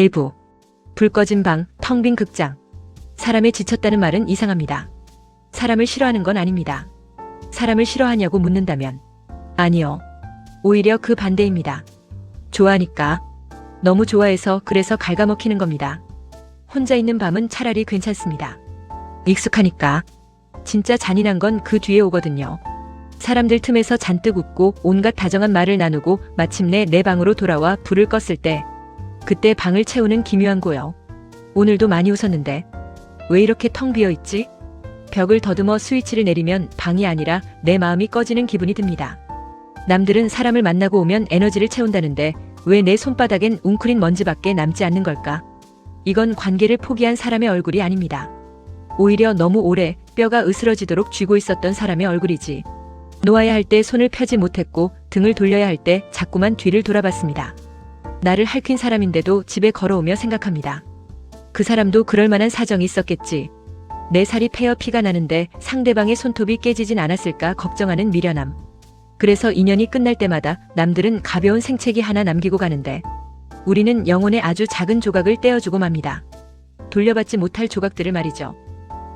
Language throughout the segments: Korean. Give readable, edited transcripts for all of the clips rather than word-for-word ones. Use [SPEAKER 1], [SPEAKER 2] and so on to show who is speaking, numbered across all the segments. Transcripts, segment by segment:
[SPEAKER 1] 일부. 불 꺼진 방, 텅 빈 극장. 사람에 지쳤다는 말은 이상합니다. 사람을 싫어하는 건 아닙니다. 사람을 싫어하냐고 묻는다면 아니요. 오히려 그 반대입니다. 좋아하니까. 너무 좋아해서 그래서 갉아먹히는 겁니다. 혼자 있는 밤은 차라리 괜찮습니다. 익숙하니까. 진짜 잔인한 건 그 뒤에 오거든요. 사람들 틈에서 잔뜩 웃고 온갖 다정한 말을 나누고 마침내 내 방으로 돌아와 불을 껐을 때 그때 방을 채우는 기묘한 고요. 오늘도 많이 웃었는데 왜 이렇게 텅 비어있지? 벽을 더듬어 스위치를 내리면 방이 아니라 내 마음이 꺼지는 기분이 듭니다. 남들은 사람을 만나고 오면 에너지를 채운다는데 왜 내 손바닥엔 웅크린 먼지밖에 남지 않는 걸까? 이건 관계를 포기한 사람의 얼굴이 아닙니다. 오히려 너무 오래 뼈가 으스러지도록 쥐고 있었던 사람의 얼굴이지. 놓아야 할 때 손을 펴지 못했고 등을 돌려야 할 때 자꾸만 뒤를 돌아봤습니다. 나를 핥힌 사람인데도 집에 걸어오며 생각합니다. 그 사람도 그럴 만한 사정이 있었겠지. 내 살이 패여 피가 나는데 상대방의 손톱이 깨지진 않았을까 걱정하는 미련함. 그래서 인연이 끝날 때마다 남들은 가벼운 생채기 하나 남기고 가는데 우리는 영혼의 아주 작은 조각을 떼어주고 맙니다. 돌려받지 못할 조각들을 말이죠.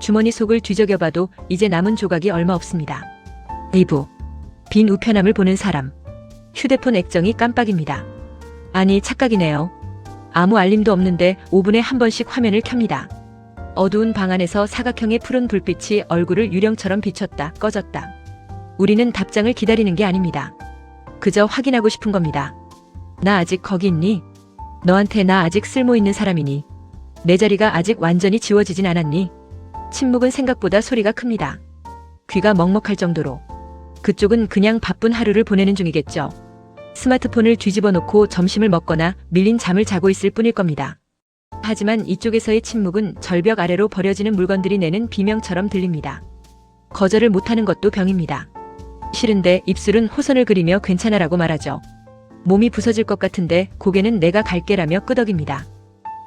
[SPEAKER 1] 주머니 속을 뒤적여봐도 이제 남은 조각이 얼마 없습니다. 2부. 빈 우편함을 보는 사람. 휴대폰 액정이 깜빡입니다. 아니, 착각이네요. 아무 알림도 없는데 5분에 한 번씩 화면을 켭니다. 어두운 방 안에서 사각형의 푸른 불빛이 얼굴을 유령처럼 비췄다 꺼졌다. 우리는 답장을 기다리는 게 아닙니다. 그저 확인하고 싶은 겁니다. 나 아직 거기 있니? 너한테 나 아직 쓸모있는 사람이니? 내 자리가 아직 완전히 지워지진 않았니? 침묵은 생각보다 소리가 큽니다. 귀가 먹먹할 정도로. 그쪽은 그냥 바쁜 하루를 보내는 중이겠죠. 스마트폰을 뒤집어 놓고 점심을 먹거나 밀린 잠을 자고 있을 뿐일 겁니다. 하지만 이쪽에서의 침묵은 절벽 아래로 버려지는 물건들이 내는 비명처럼 들립니다. 거절을 못하는 것도 병입니다. 싫은데 입술은 호선을 그리며 괜찮아라고 말하죠. 몸이 부서질 것 같은데 고개는 내가 갈게라며 끄덕입니다.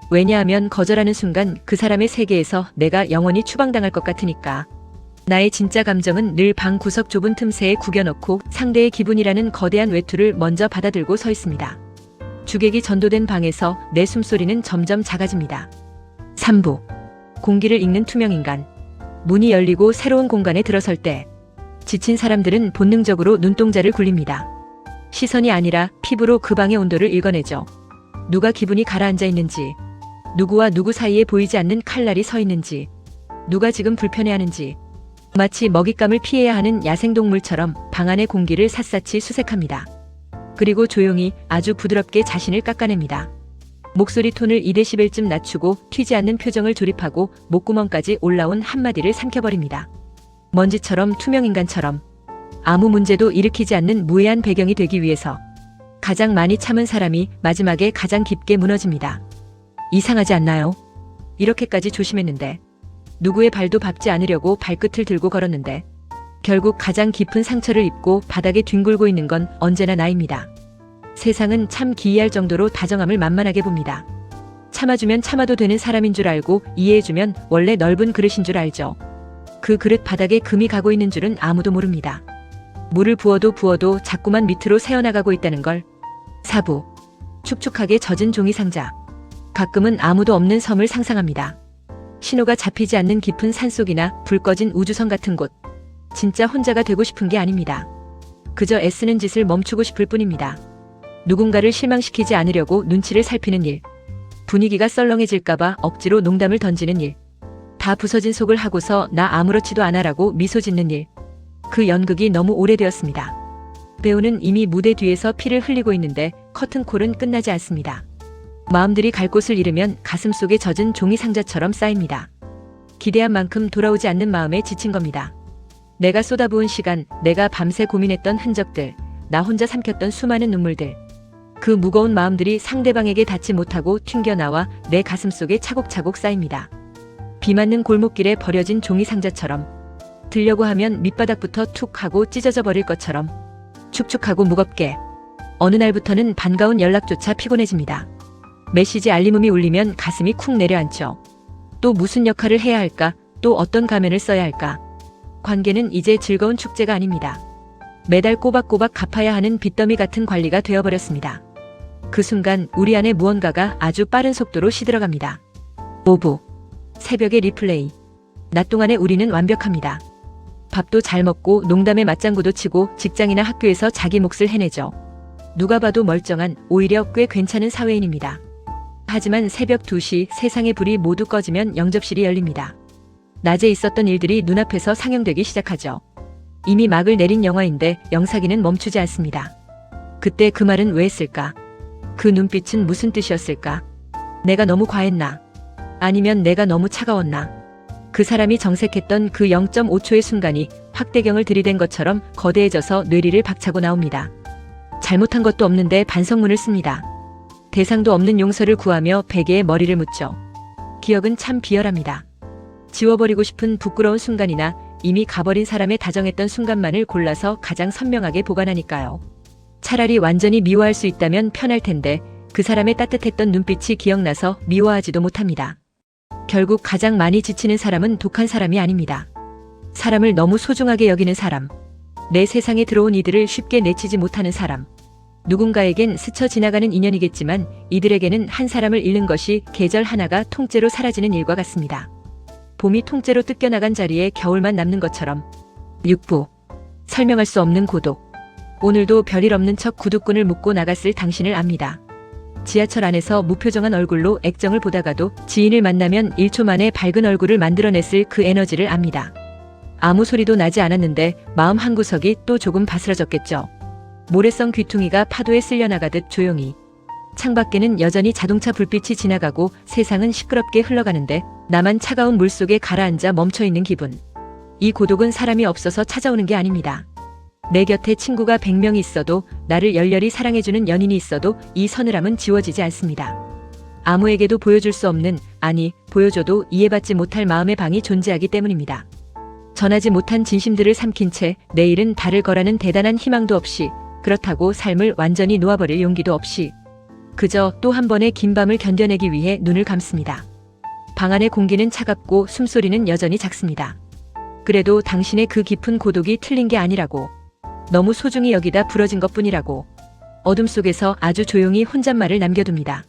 [SPEAKER 1] 왜냐하면 거절하는 순간 그 사람의 세계에서 내가 영원히 추방당할 것 같으니까. 나의 진짜 감정은 늘 방 구석 좁은 틈새에 구겨놓고 상대의 기분이라는 거대한 외투를 먼저 받아들고 서 있습니다. 주객이 전도된 방에서 내 숨소리는 점점 작아집니다. 3부. 공기를 읽는 투명인간. 문이 열리고 새로운 공간에 들어설 때 지친 사람들은 본능적으로 눈동자를 굴립니다. 시선이 아니라 피부로 그 방의 온도를 읽어내죠. 누가 기분이 가라앉아 있는지, 누구와 누구 사이에 보이지 않는 칼날이 서 있는지, 누가 지금 불편해하는지. 마치 먹잇감을 피해야 하는 야생동물처럼 방 안의 공기를 샅샅이 수색합니다. 그리고 조용히 아주 부드럽게 자신을 깎아냅니다. 목소리 톤을 2데시벨쯤 낮추고 튀지 않는 표정을 조립하고 목구멍까지 올라온 한마디를 삼켜버립니다. 먼지처럼 투명인간처럼 아무 문제도 일으키지 않는 무해한 배경이 되기 위해서 가장 많이 참은 사람이 마지막에 가장 깊게 무너집니다. 이상하지 않나요? 이렇게까지 조심했는데 누구의 발도 밟지 않으려고 발끝을 들고 걸었는데 결국 가장 깊은 상처를 입고 바닥에 뒹굴고 있는 건 언제나 나입니다. 세상은 참 기이할 정도로 다정함을 만만하게 봅니다. 참아주면 참아도 되는 사람인 줄 알고 이해해주면 원래 넓은 그릇인 줄 알죠. 그 그릇 바닥에 금이 가고 있는 줄은 아무도 모릅니다. 물을 부어도 자꾸만 밑으로 새어나가고 있다는 걸. 4부. 축축하게 젖은 종이 상자. 가끔은 아무도 없는 섬을 상상합니다. 신호가 잡히지 않는 깊은 산속이나 불 꺼진 우주선 같은 곳. 진짜 혼자가 되고 싶은 게 아닙니다. 그저 애쓰는 짓을 멈추고 싶을 뿐입니다. 누군가를 실망시키지 않으려고 눈치를 살피는 일. 분위기가 썰렁해질까봐 억지로 농담을 던지는 일. 다 부서진 속을 하고서 나 아무렇지도 않아라고 미소 짓는 일. 그 연극이 너무 오래되었습니다. 배우는 이미 무대 뒤에서 피를 흘리고 있는데 커튼콜은 끝나지 않습니다. 마음들이 갈 곳을 잃으면 가슴속에 젖은 종이 상자처럼 쌓입니다. 기대한 만큼 돌아오지 않는 마음에 지친 겁니다. 내가 쏟아부은 시간, 내가 밤새 고민했던 흔적들, 나 혼자 삼켰던 수많은 눈물들. 그 무거운 마음들이 상대방에게 닿지 못하고 튕겨나와 내 가슴속에 차곡차곡 쌓입니다. 비 맞는 골목길에 버려진 종이 상자처럼. 들려고 하면 밑바닥부터 툭 하고 찢어져 버릴 것처럼. 축축하고 무겁게. 어느 날부터는 반가운 연락조차 피곤해집니다. 메시지 알림음이 울리면 가슴이 쿵 내려앉죠. 또 무슨 역할을 해야 할까? 또 어떤 가면을 써야 할까? 관계는 이제 즐거운 축제가 아닙니다. 매달 꼬박꼬박 갚아야 하는 빚더미 같은 관리가 되어버렸습니다. 그 순간 우리 안에 무언가가 아주 빠른 속도로 시들어갑니다. 5부. 새벽의 리플레이. 낮 동안에 우리는 완벽합니다. 밥도 잘 먹고 농담에 맞장구도 치고 직장이나 학교에서 자기 몫을 해내죠. 누가 봐도 멀쩡한, 오히려 꽤 괜찮은 사회인입니다. 하지만 새벽 2시 세상의 불이 모두 꺼지면 영접실이 열립니다. 낮에 있었던 일들이 눈앞에서 상영되기 시작하죠. 이미 막을 내린 영화인데 영사기는 멈추지 않습니다. 그때 그 말은 왜 했을까? 그 눈빛은 무슨 뜻이었을까? 내가 너무 과했나? 아니면 내가 너무 차가웠나? 그 사람이 정색했던 그 0.5초의 순간이 확대경을 들이댄 것처럼 거대해져서 뇌리를 박차고 나옵니다. 잘못한 것도 없는데 반성문을 씁니다. 대상도 없는 용서를 구하며 베개에 머리를 묻죠. 기억은 참 비열합니다. 지워버리고 싶은 부끄러운 순간이나 이미 가버린 사람의 다정했던 순간만을 골라서 가장 선명하게 보관하니까요. 차라리 완전히 미워할 수 있다면 편할 텐데 그 사람의 따뜻했던 눈빛이 기억나서 미워하지도 못합니다. 결국 가장 많이 지치는 사람은 독한 사람이 아닙니다. 사람을 너무 소중하게 여기는 사람. 내 세상에 들어온 이들을 쉽게 내치지 못하는 사람. 누군가에겐 스쳐 지나가는 인연이겠지만 이들에게는 한 사람을 잃는 것이 계절 하나가 통째로 사라지는 일과 같습니다. 봄이 통째로 뜯겨나간 자리에 겨울만 남는 것처럼. 6부. 설명할 수 없는 고독. 오늘도 별일 없는 척 구두끈을 묶고 나갔을 당신을 압니다. 지하철 안에서 무표정한 얼굴로 액정을 보다가도 지인을 만나면 1초 만에 밝은 얼굴을 만들어냈을 그 에너지를 압니다. 아무 소리도 나지 않았는데 마음 한구석이 또 조금 바스러졌겠죠. 모래성 귀퉁이가 파도에 쓸려나가듯 조용히. 창밖에는 여전히 자동차 불빛이 지나가고 세상은 시끄럽게 흘러가는데 나만 차가운 물속에 가라앉아 멈춰있는 기분. 이 고독은 사람이 없어서 찾아오는 게 아닙니다. 내 곁에 친구가 100명이 있어도, 나를 열렬히 사랑해주는 연인이 있어도 이 서늘함은 지워지지 않습니다. 아무에게도 보여줄 수 없는, 아니 보여줘도 이해받지 못할 마음의 방이 존재하기 때문입니다. 전하지 못한 진심들을 삼킨 채 내일은 다를 거라는 대단한 희망도 없이, 그렇다고 삶을 완전히 놓아버릴 용기도 없이 그저 또 한 번의 긴 밤을 견뎌내기 위해 눈을 감습니다. 방 안의 공기는 차갑고 숨소리는 여전히 작습니다. 그래도 당신의 그 깊은 고독이 틀린 게 아니라고, 너무 소중히 여기다 부러진 것뿐이라고 어둠 속에서 아주 조용히 혼잣말을 남겨둡니다.